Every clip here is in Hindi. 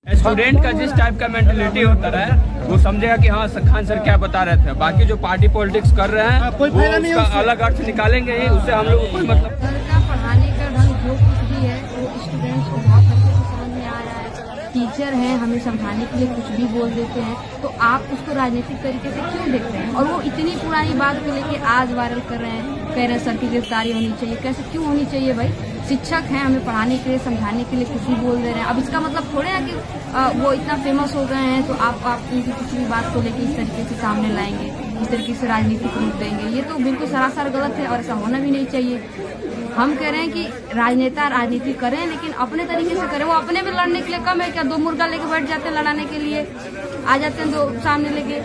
स्टूडेंट का जिस टाइप का मेंटेलिटी होता है वो समझेगा कि हाँ खान सर क्या बता रहे थे। बाकी जो पार्टी पॉलिटिक्स कर रहे हैं वो उसका अलग अर्थ निकालेंगे ही, उससे हम लोग को कोई मतलब। सर का पढ़ाने का ढंग जो कुछ भी है वो स्टूडेंट्स को बहुत अच्छे से समझ में आ रहा है। टीचर हैं, हमें समझाने के लिए कुछ भी बोल देते हैं, तो आप उसको राजनीतिक तरीके से क्यों देखते हैं? और वो इतनी पुरानी बात को लेके आज वायरल कर रहे हैं, कह रहे हैं सर की गिरफ्तारी होनी चाहिए। कैसे क्यों होनी चाहिए भाई? शिक्षक हैं, हमें पढ़ाने के लिए समझाने के लिए कुछ भी बोल दे रहे हैं। अब इसका मतलब थोड़े ना कि वो इतना फेमस हो गए हैं तो आप उनकी किसी भी बात को लेके इस तरीके से सामने लाएंगे, इस तरीके से राजनीतिक रूप देंगे। ये तो बिल्कुल सरासर गलत है और ऐसा होना भी नहीं चाहिए। हम कह रहे हैं कि राजनेता राजनीति करें लेकिन अपने तरीके से करें। वो अपने में लड़ने के लिए कम है क्या? दो मुर्गा लेके बैठ जाते हैं लड़ाने के लिए, आ जाते हैं दो सामने लेके,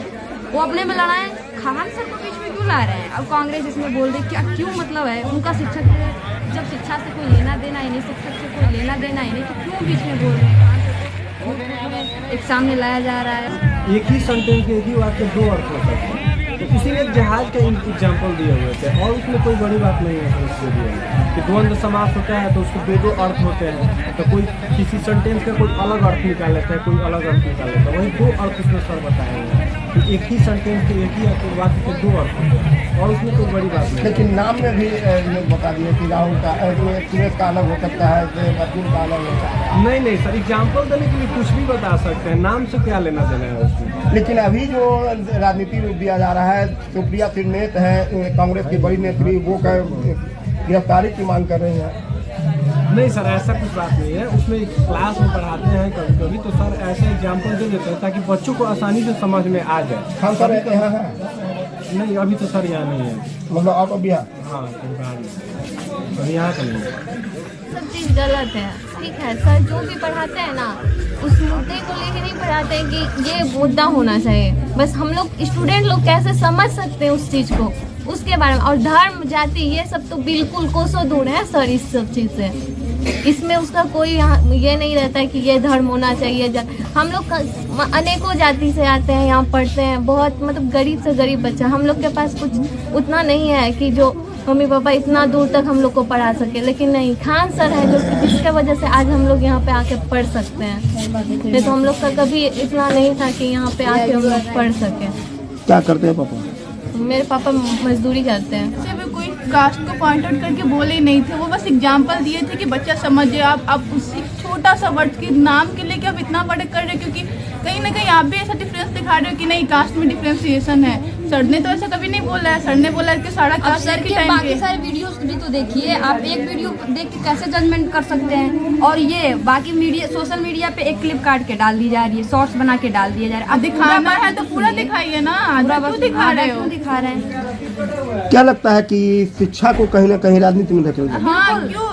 वो अपने में लड़ाएं। खान सर को बीच में क्यों ला रहे हैं? अब कांग्रेस इसमें बोल दे क्या, क्यों मतलब है? उनका शिक्षक है, जब शिक्षा से कोई लेना देना ही नहीं, शिक्षक से कोई लेना देना ही नहीं, तो क्यों बीच में बोल रहे हैं? एक सामने लाया जा रहा है। एक ही सेंटेंस के एक ही वाक्य दो अर्थ हो सकते हैं। तो इसीलिए जहाज का एग्जाम्पल दिए हुए थे और उसमें कोई बड़ी बात नहीं है उसके लिए कि द्वंद्व समास होता है तो उसके दो अर्थ होते हैं। तो कोई किसी सेंटेंस का कोई अलग अर्थ निकाल लेता है, कोई अलग अर्थ निकाल लेता है। वही दो अर्थ उसमें सर बताए हुए हैं कि एक ही सेंटेंस के एक ही वाक्य के दो अर्थ होते हैं और उसमें कोई बड़ी बात नहीं। लेकिन नाम में भी लोग बता दिए कि राहुल का सुरेश का अलग हो सकता है, अर्जुन का अलग हो सकता है। नहीं सर, एग्जाम्पल देने के लिए कुछ भी बता सकते हैं, नाम से क्या लेना देना है उसमें। लेकिन अभी जो राजनीति रूप दिया जा रहा है, सुप्रिया त्रिनेत है कांग्रेस की बड़ी नेत्री, वो गिरफ्तारी की मांग कर रही है। नहीं सर, ऐसा कुछ बात नहीं है। उसमें क्लास में पढ़ाते हैं कभी कभी तो सर ऐसे एग्जाम्पल दे देते हैं ताकि बच्चों को आसानी से समझ में आ जाए। हम सर यहाँ है? नहीं अभी तो सर यहाँ नहीं है। मतलब आप अभी यहाँ? हाँ अभी यहाँ का नहीं है। सब चीज़ गलत है, ठीक है सर। जो भी पढ़ाते हैं ना उस मुद्दे को लेके नहीं पढ़ाते हैं कि ये मुद्दा होना चाहिए। बस हम लोग स्टूडेंट लोग कैसे समझ सकते हैं उस चीज़ को, उसके बारे में। और धर्म जाति ये सब तो बिल्कुल कोसों दूर है सर इस सब चीज़ से। इसमें उसका कोई ये नहीं रहता है कि ये धर्म होना चाहिए। हम लोग अनेकों जाति से आते हैं, यहाँ पढ़ते हैं, बहुत मतलब गरीब से गरीब बच्चा। हम लोग के पास कुछ उतना नहीं है कि जो मम्मी पापा इतना दूर तक हम लोग को पढ़ा सके। लेकिन नहीं, खान सर है जो जिसके वजह से आज हम लोग यहाँ पे आके पढ़ सकते हैं। नहीं तो हम लोग का कभी इतना नहीं था कि यहाँ पे आके हम लोग पढ़ सके। क्या करते हैं पापा? मेरे पापा मजदूरी करते हैं। से कोई कास्ट को पॉइंट आउट करके बोले नहीं थे, वो बस एग्जाम्पल दिए थे कि बच्चा समझे। आप उसी छोटा सा वर्ड के नाम के लेके आप इतना बड़े कर रहे हो, क्योंकि कहीं ना कहीं आप भी ऐसा डिफरेंस दिखा रहे हो कि नहीं कास्ट में डिफरेंशिएशन है। सर ने तो ऐसा कभी नहीं बोला है। सर ने बोला है कि सारा कास्ट सर के बाकी सारे वीडियोस भी तो देखिए आप। एक वीडियो देख के कैसे जजमेंट कर सकते हैं? और ये बाकी मीडिया, सोशल मीडिया पे एक क्लिप काट के डाल दी जा रही है, शॉर्ट्स बना के डाल दिया जा रहा है। अब दिखाना है तो पूरा दिखाइए ना, क्यों दिखा रहे हो? दिखा रहे हैं। क्या लगता है कि शिक्षा को कहीं ना कहीं राजनीति में धकेल दिया? हाँ, क्यों?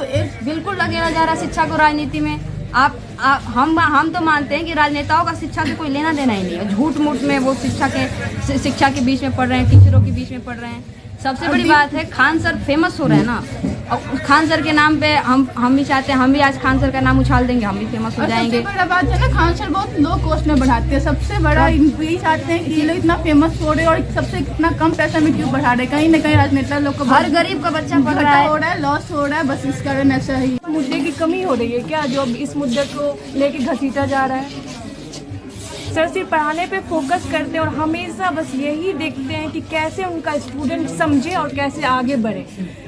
बिल्कुल लगेगा जा रहा है शिक्षा को राजनीति में। हम तो मानते हैं कि राजनेताओं का शिक्षा से कोई लेना देना ही नहीं है। झूठ मूठ में वो शिक्षा के बीच में पढ़ रहे हैं, टीचरों के बीच में पढ़ रहे हैं। सबसे बड़ी बात है खान सर फेमस हो रहे हैं ना, और खान सर के नाम पे हम भी चाहते हैं, हम भी आज खान सर का नाम उछाल देंगे, हम भी फेमस हो जाएंगे। सबसे बड़ा बात है ना, खान सर बहुत लो कॉस्ट में बढ़ाते हैं। सबसे बड़ा यही चाहते हैं कि ये लोग इतना फेमस हो रहे हैं और सबसे इतना कम पैसा में क्यों बढ़ा रहे हैं? कहीं ना कहीं राजनेता लोग को हर गरीब का बच्चा पढ़ रहा है, हो रहा है, लॉस हो रहा है, बस इस कारण ऐसा ही। मुद्दे की कमी हो रही है क्या जो अब इस मुद्दे को लेके घसीटा जा रहा है? सर सिर्फ पढ़ाने पे फोकस करते हैं और हमेशा बस यही देखते हैं कि कैसे उनका स्टूडेंट समझे और कैसे आगे बढ़े।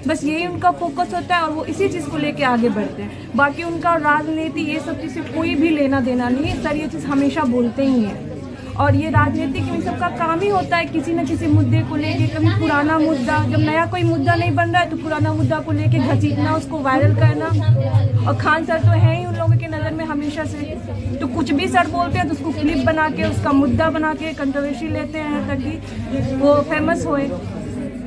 बस यही उनका फोकस होता है और वो इसी चीज़ को लेके आगे बढ़ते हैं। बाकी उनका राजनीति ये सब चीज़ से कोई भी लेना देना नहीं है। सर ये चीज़ हमेशा बोलते ही हैं और ये राजनीति में सबका काम ही होता है किसी न किसी मुद्दे को लेके। कभी पुराना मुद्दा, जब नया कोई मुद्दा नहीं बन रहा है तो पुराना मुद्दा को लेके घसीटना, उसको वायरल करना। और खान सर तो है ही उन लोगों के नज़र में हमेशा से, तो कुछ भी सर बोलते हैं तो उसको क्लिप बना के उसका मुद्दा बना के कंट्रोवर्सी लेते हैं ताकि वो फेमस होए।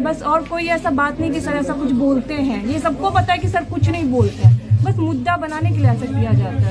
बस और कोई ऐसा बात नहीं कि सर ऐसा कुछ बोलते हैं। ये सबको पता है कि सर कुछ नहीं बोलते हैं, बस मुद्दा बनाने के लिए ऐसा किया जाता है।